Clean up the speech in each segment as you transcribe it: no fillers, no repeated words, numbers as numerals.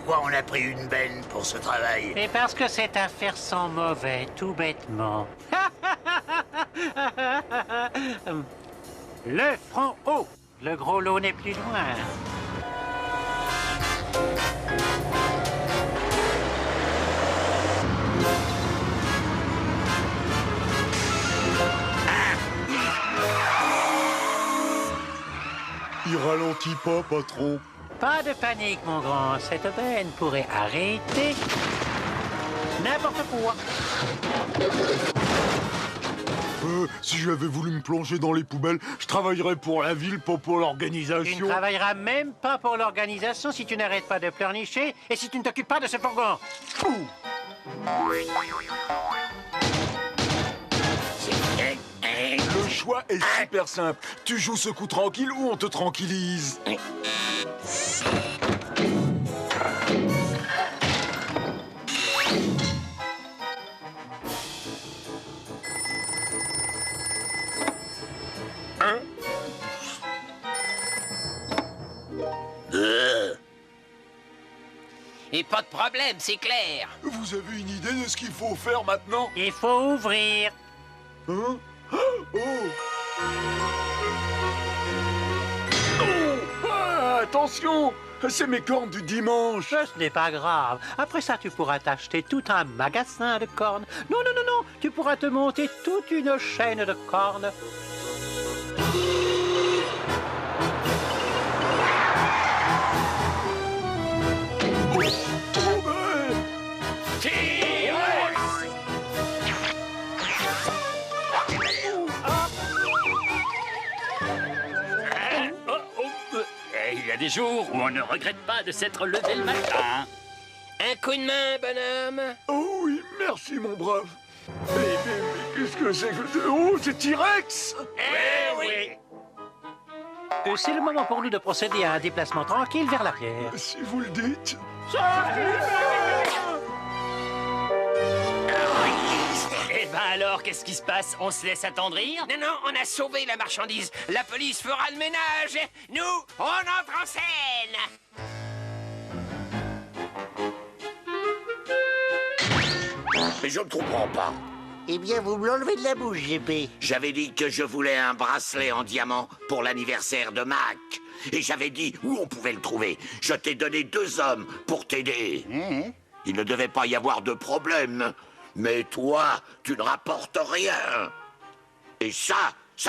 pourquoi on a pris une benne pour ce travail? Et parce que cette affaire sent mauvais, tout bêtement. Le front haut. Le gros lot n'est plus loin. Il ralentit pas, patron. Pas de panique, mon grand. Cette benne pourrait arrêter n'importe quoi. Si j'avais voulu me plonger dans les poubelles, je travaillerais pour la ville, pas pour Tu l'organisation. ne travailleras même pas pour l'organisation si tu n'arrêtes pas de pleurnicher et si tu ne t'occupes pas de ce fourgon. Ouh. Le choix est super simple. Tu joues ce coup tranquille ou on te tranquillise. Et pas de problème, c'est clair. Vous avez une idée de ce qu'il faut faire maintenant? Il faut ouvrir. Hein? Oh! Oh! Ah, attention! C'est mes cornes du dimanche! Ce n'est pas grave. Après ça, tu pourras t'acheter tout un magasin de cornes. Non, non, non, non. Tu pourras te monter toute une chaîne de cornes. Il y a des jours où on ne regrette pas de s'être levé le matin. Un coup de main, bonhomme. Oh oui, merci mon brave. Mais qu'est-ce que c'est que... Oh, c'est T-Rex! C'est le moment pour nous de procéder à un déplacement tranquille vers la pierre. Si vous le dites. Eh ben alors, qu'est-ce qui se passe? On se laisse attendrir? Non, non, on a sauvé la marchandise. La police fera le ménage. Nous, on entre en scène. Mais je ne comprends pas. Eh bien, vous me l'enlevez de la bouche, GP. J'avais dit que je voulais un bracelet en diamant pour l'anniversaire de Mac. Et j'avais dit où on pouvait le trouver. Je t'ai donné 2 hommes pour t'aider. Il ne devait pas y avoir de problème. Mais toi, tu ne rapportes rien. Et ça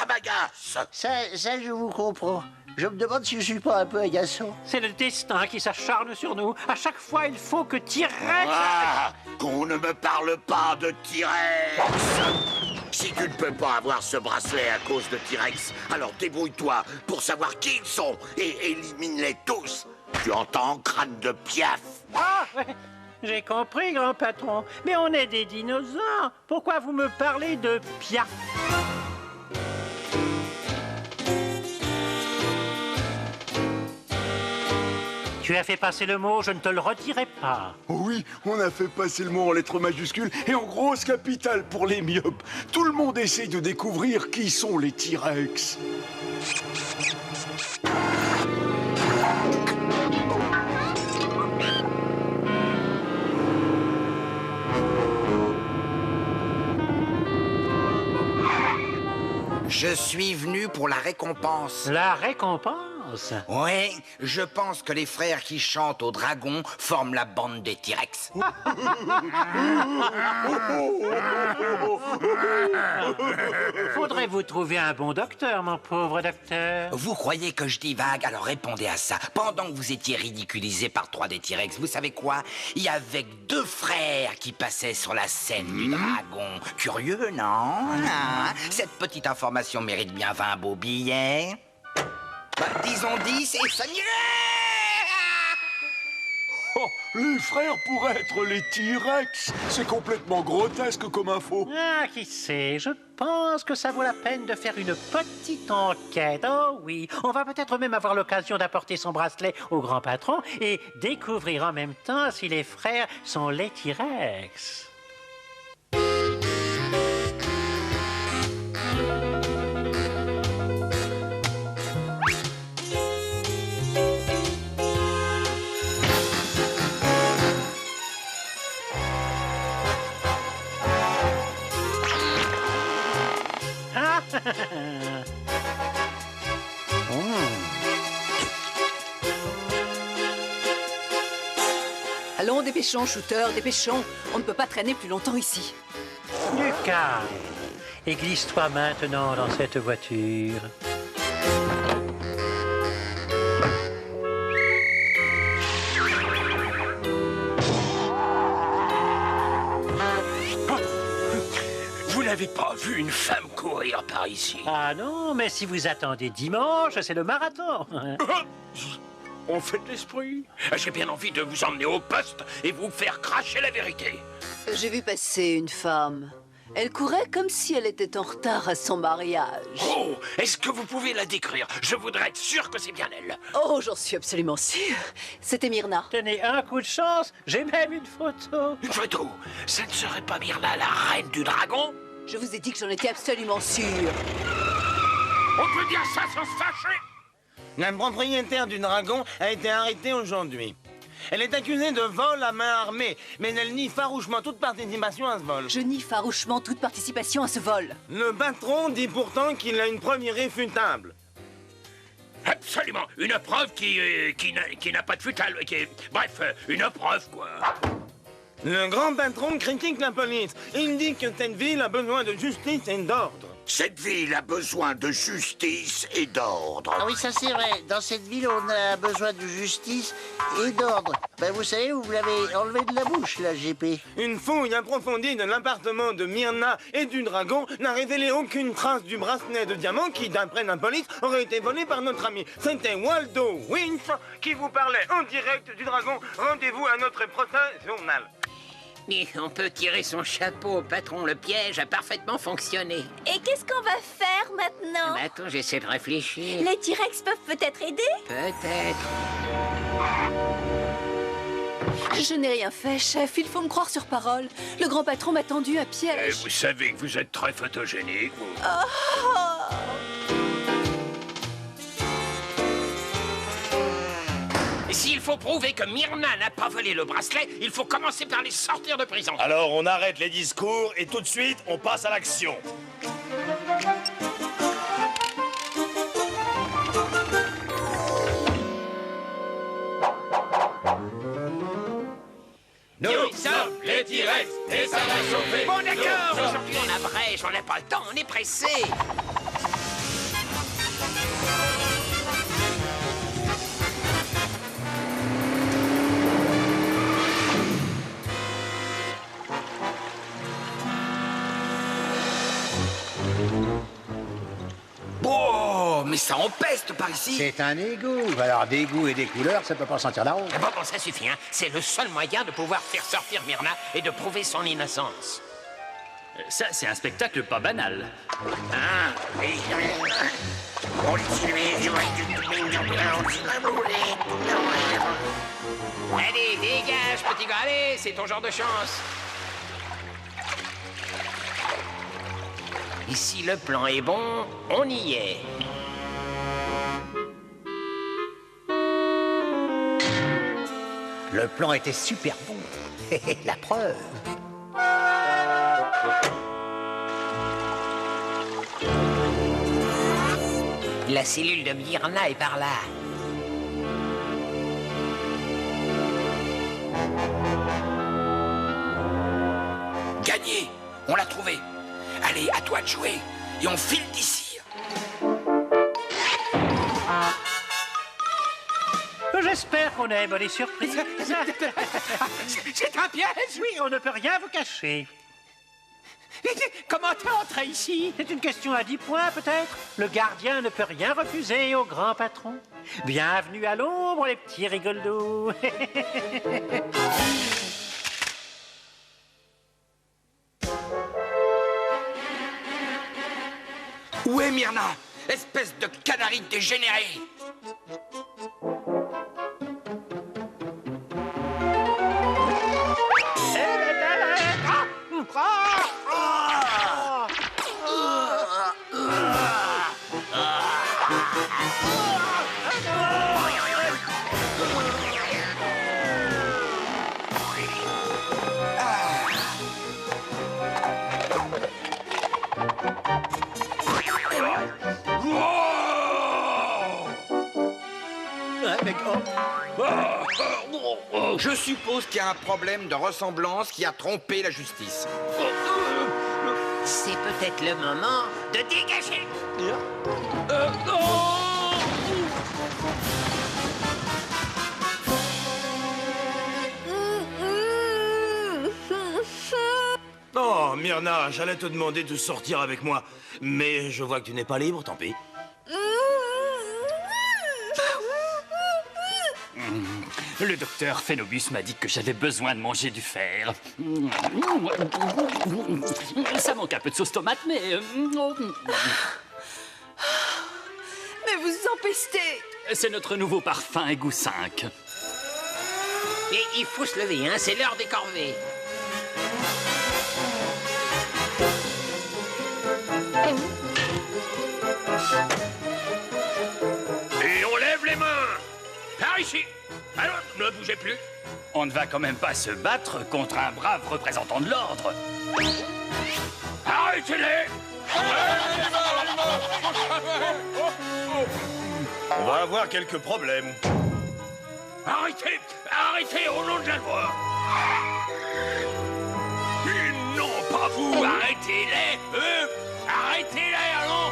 m'agace. Ça, je vous comprends. Je me demande si je suis pas un peu agaçant. C'est le destin qui s'acharne sur nous. À chaque fois, il faut que T-Rex... Ah, qu'on ne me parle pas de T-Rex. Si tu ne peux pas avoir ce bracelet à cause de T-Rex, alors débrouille-toi pour savoir qui ils sont et élimine-les tous. Tu entends, crâne de piaf? Ah, ouais. J'ai compris, grand patron. Mais on est des dinosaures. Pourquoi vous me parlez de Piaf? Tu as fait passer le mot, je ne te le redirai pas. Oh oui, on a fait passer le mot en lettres majuscules et en grosse capitale pour les myopes. Tout le monde essaye de découvrir qui sont les T-Rex. Je suis venu pour la récompense. La récompense? Oui, je pense que les frères qui chantent au dragon forment la bande des T-Rex. Faudrait vous trouver un bon docteur, mon pauvre docteur. Vous croyez que je divague? Alors répondez à ça. Pendant que vous étiez ridiculisé par 3 des T-Rex, vous savez quoi? Il y avait 2 frères qui passaient sur la scène du dragon. Curieux, non? Hein? Cette petite information mérite bien 20 beaux billets. Bah, disons 10 et ça m'irait! Oh, les frères pourraient être les T-Rex. C'est complètement grotesque comme info. Ah, qui sait, je pense que ça vaut la peine de faire une petite enquête. Oh oui, on va peut-être même avoir l'occasion d'apporter son bracelet au grand patron et découvrir en même temps si les frères sont les T-Rex. Allons, dépêchons, shooter, dépêchons. On ne peut pas traîner plus longtemps ici. Du calme. Et glisse-toi maintenant dans cette voiture. Vous n'avez pas vu une femme courir par ici? Ah non, mais si vous attendez dimanche, c'est le marathon. On fait de l'esprit. J'ai bien envie de vous emmener au poste et vous faire cracher la vérité. J'ai vu passer une femme. Elle courait comme si elle était en retard à son mariage. Oh, est-ce que vous pouvez la décrire? Je voudrais être sûr que c'est bien elle. Oh, j'en suis absolument sûre. C'était Myrna. Tenez un coup de chance, j'ai même une photo. Une photo? Ça ne serait pas Myrna, la reine du dragon? Je vous ai dit que j'en étais absolument sûre. On peut dire ça sans se fâcher? La propriétaire du dragon a été arrêtée aujourd'hui. Elle est accusée de vol à main armée, mais elle nie farouchement toute participation à ce vol. Je nie farouchement toute participation à ce vol. Le patron dit pourtant qu'il a une preuve irréfutable. Absolument. Une preuve qui n'a pas de futal. Bref, une preuve, quoi. Le grand patron critique la police. Il dit que cette ville a besoin de justice et d'ordre. Cette ville a besoin de justice et d'ordre. Ah oui, ça c'est vrai. Dans cette ville, on a besoin de justice et d'ordre. Ben, vous savez, vous l'avez enlevé de la bouche, la GP. Une fouille approfondie de l'appartement de Myrna et du dragon n'a révélé aucune trace du bracelet de diamant qui, d'après la police, aurait été volé par notre ami. C'était Waldo Winch qui vous parlait en direct du dragon. Rendez-vous à notre prochain journal. Mais on peut tirer son chapeau au patron. Le piège a parfaitement fonctionné. Et qu'est-ce qu'on va faire maintenant? Mais attends, j'essaie de réfléchir. Les T-Rex peuvent peut-être aider? Peut-être. Je n'ai rien fait, chef. Il faut me croire sur parole. Le grand patron m'a tendu à piège. Vous savez que vous êtes très photogénique, vous. S'il faut prouver que Myrna n'a pas volé le bracelet, il faut commencer par les sortir de prison. Alors on arrête les discours et tout de suite on passe à l'action. Nous sommes les T-Rex et ça va chauffer. Bon d'accord, aujourd'hui on abrège, on n'a pas le temps, on est pressé. Oh, mais ça empeste par ici. C'est un égout. Alors des goûts et des couleurs, ça peut pas sentir la rose. Bon, ça suffit, hein. C'est le seul moyen de pouvoir faire sortir Myrna et de prouver son innocence. Ça, c'est un spectacle pas banal. Ah, oui. Allez, dégage, petit gars, allez, c'est ton genre de chance. Et si le plan est bon, on y est. Le plan était super bon. La preuve. La cellule de Myrna est par là. Gagné! On l'a trouvé. Allez, à toi de jouer. Et on file d'ici. J'espère qu'on aime les surprises. C'est un piège! Oui, on ne peut rien vous cacher. Comment t'es entré ici? C'est une question à 10 points, peut-être? Le gardien ne peut rien refuser au grand patron. Bienvenue à l'ombre, les petits rigolos. Où est Myrna? Espèce de canari dégénéré! Je suppose qu'il y a un problème de ressemblance qui a trompé la justice. C'est peut-être le moment de dégager. Oh, Myrna, j'allais te demander de sortir avec moi. Mais je vois que tu n'es pas libre, tant pis. Le docteur Phénobus m'a dit que j'avais besoin de manger du fer. Ça manque un peu de sauce tomate, mais... Mais vous empestez! C'est notre nouveau parfum Égout 5. Et il faut se lever, hein, c'est l'heure des corvées. Et on lève les mains. Par ici. Alors, ne bougez plus. On ne va quand même pas se battre contre un brave représentant de l'ordre. Arrêtez-les. On va avoir quelques problèmes. Arrêtez. Arrêtez au nom de la loi. Et non, pas vous. Arrêtez-les. Arrêtez-les, allons.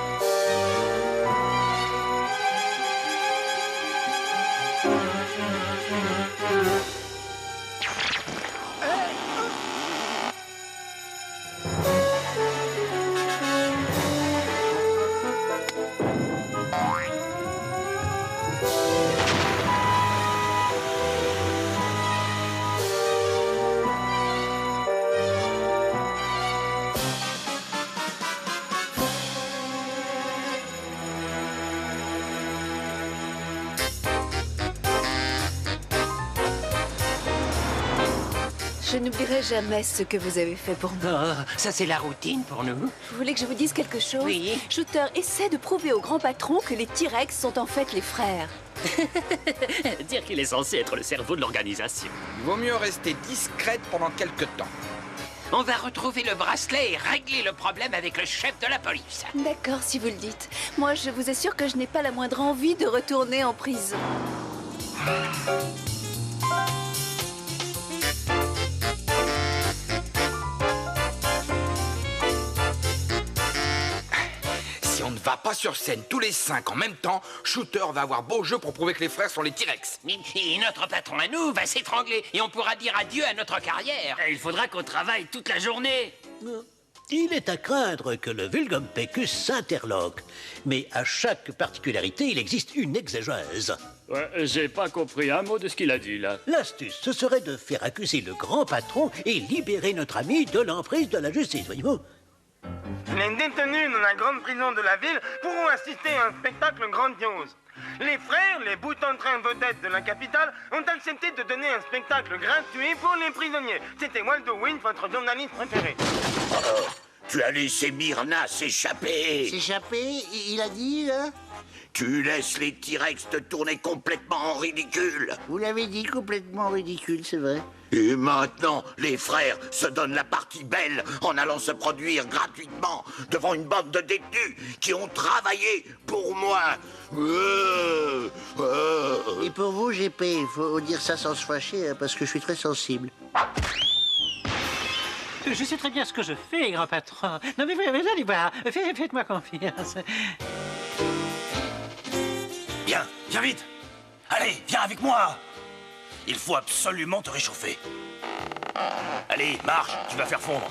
Je n'oublierai jamais ce que vous avez fait pour moi. Oh, ça c'est la routine pour nous. Vous voulez que je vous dise quelque chose? Oui. Shooter essaie de prouver au grand patron que les T-Rex sont en fait les frères. Dire qu'il est censé être le cerveau de l'organisation. Il vaut mieux rester discrète pendant quelque temps. On va retrouver le bracelet et régler le problème avec le chef de la police. D'accord, si vous le dites. Moi, je vous assure que je n'ai pas la moindre envie de retourner en prison. Si on ne va pas sur scène tous les 5 en même temps, Shooter va avoir beau jeu pour prouver que les frères sont les T-Rex. Et notre patron à nous va s'étrangler et on pourra dire adieu à notre carrière. Et il faudra qu'on travaille toute la journée. Il est à craindre que le Vulgumpecus s'interloque. Mais à chaque particularité, il existe une exégèse. Ouais, j'ai pas compris un mot de ce qu'il a dit, là. L'astuce, ce serait de faire accuser le grand patron et libérer notre ami de l'emprise de la justice, voyez-vous. Les détenus dans la grande prison de la ville pourront assister à un spectacle grandiose. Les frères, les bouts en train vedettes de la capitale, ont accepté de donner un spectacle gratuit pour les prisonniers. C'était Waldo Wynn, votre journaliste préféré. Oh, tu as laissé Myrna s'échapper. S'échapper? Il a dit, là? Tu laisses les T-Rex te tourner complètement en ridicule. Vous l'avez dit, complètement ridicule, c'est vrai. Et maintenant, les frères se donnent la partie belle en allant se produire gratuitement devant une bande de détenus qui ont travaillé pour moi. Et pour vous, GP, il faut dire ça sans se fâcher, hein, parce que je suis très sensible. Je sais très bien ce que je fais, grand patron. Non mais vous allez voir, faites-moi confiance. Viens, viens vite. Allez, viens avec moi. Il faut absolument te réchauffer. Allez, marche, tu vas faire fondre.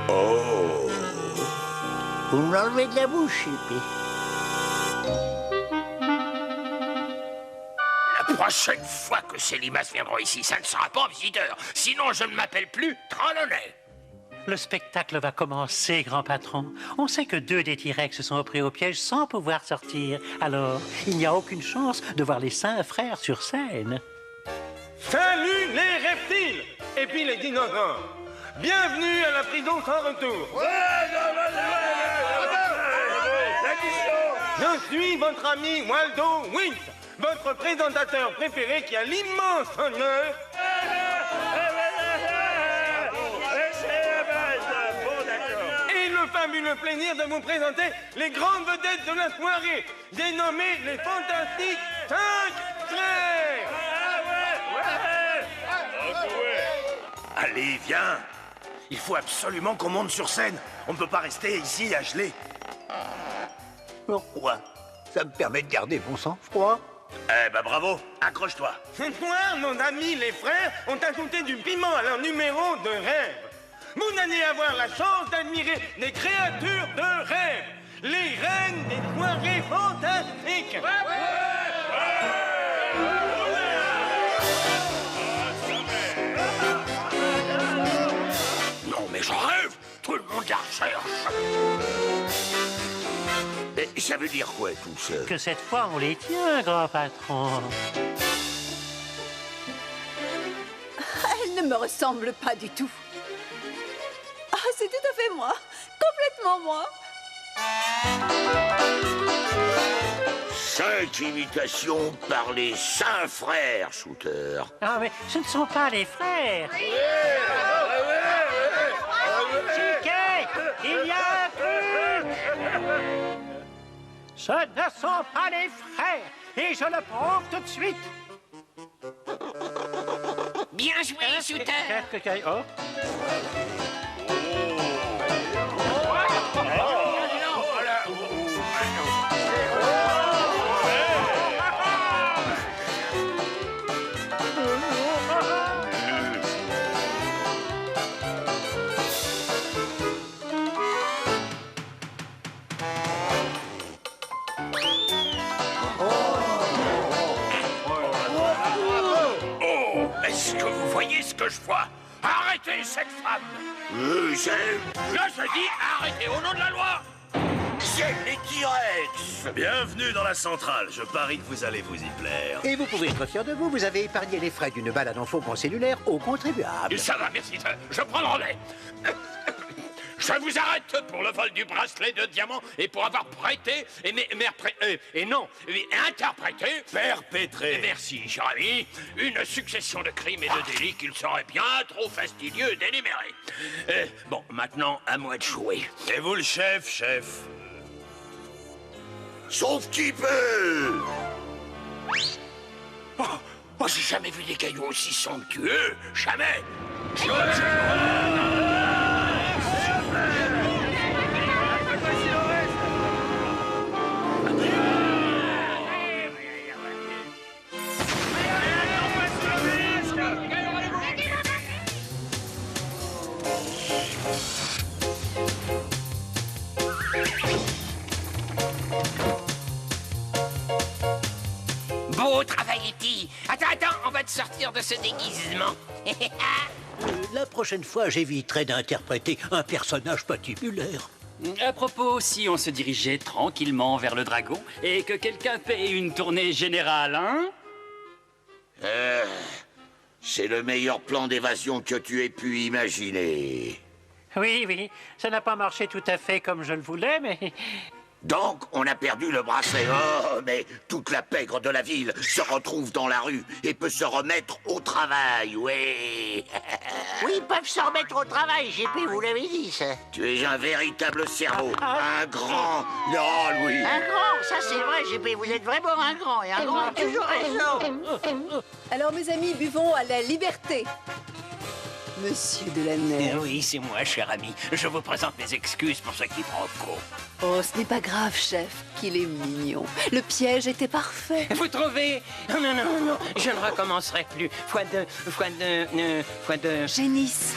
Oh. Vous me l'enlevez de la bouche, GP. La prochaine fois que ces limaces viendront ici, ça ne sera pas visiteur. Sinon, je ne m'appelle plus Trelawney. Le spectacle va commencer, grand patron. On sait que 2 des T-Rex sont pris au piège sans pouvoir sortir. Alors, il n'y a aucune chance de voir les 5 frères sur scène. Salut les reptiles et puis les dinosaures. Bienvenue à la prison sans retour. Je suis votre ami Waldo Wynn. votre présentateur préféré qui a l'immense honneur et le fabuleux plaisir de vous présenter les grandes vedettes de la soirée. J'ai nommé les fantastiques 5 frères. Allez, viens. Il faut absolument qu'on monte sur scène. On ne peut pas rester ici à geler. Pourquoi? Ça me permet de garder mon sang-froid. Eh ben bravo, accroche-toi. Ce soir, nos amis les frères ont ajouté du piment à leur numéro de rêve. Vous allez avoir la chance d'admirer des créatures de rêve, les reines des soirées fantastiques. Non, mais je rêve. Tout le monde la recherche. Et ça veut dire quoi, tout ça? Que cette fois, on les tient, grand patron. Elle ne me ressemble pas du tout. Ah, c'est tout à fait moi. Complètement moi. 5 imitations par les 5 frères, Shooter. Ah, mais ce ne sont pas les frères. Chiquet, il y a un truc. Ce ne sont pas les frères. Et je le prouve tout de suite. Bien joué, Shooter. Oh. Est-ce que vous voyez ce que je vois? Arrêtez cette femme! Là, je dis arrêtez, au nom de la loi! J'aime les T-Rex! Bienvenue dans la centrale. Je parie que vous allez vous y plaire. Et vous pouvez être fier de vous, vous avez épargné les frais d'une balade en faucon cellulaire aux contribuables. Ça va, merci, je prends le relais. Je vous arrête pour le vol du bracelet de diamant et pour avoir prêté interprété... Perpétré. Merci, cher ami. Une succession de crimes et de délits qu'il serait bien trop fastidieux d'énumérer. Bon, maintenant, à moi de jouer. Et vous le chef? Sauf qui peut! Oh, j'ai jamais vu des cailloux aussi somptueux. Jamais. Beau travail, Eti. Attends, on va te sortir de ce déguisement. La prochaine fois, j'éviterai d'interpréter un personnage patibulaire. À propos, si on se dirigeait tranquillement vers le dragon et que quelqu'un fait une tournée générale, hein? C'est le meilleur plan d'évasion que tu aies pu imaginer. Oui, ça n'a pas marché tout à fait comme je le voulais, mais... Donc, on a perdu le bracelet. Oh, mais toute la pègre de la ville se retrouve dans la rue et peut se remettre au travail, oui. Oui, ils peuvent se remettre au travail, GP, vous l'avez dit, ça. Tu es un véritable cerveau, un grand... Oh, Louis. Un grand, ça c'est vrai, GP, vous êtes vraiment un grand, et un grand a toujours raison. Alors, mes amis, buvons à la liberté. Monsieur de la Neige. Oui, c'est moi, cher ami. Je vous présente mes excuses pour ce quiproquo. Oh, ce n'est pas grave, chef, qu'il est mignon. Le piège était parfait. Vous trouvez? Non, je ne recommencerai plus. Fois deux... Génisse.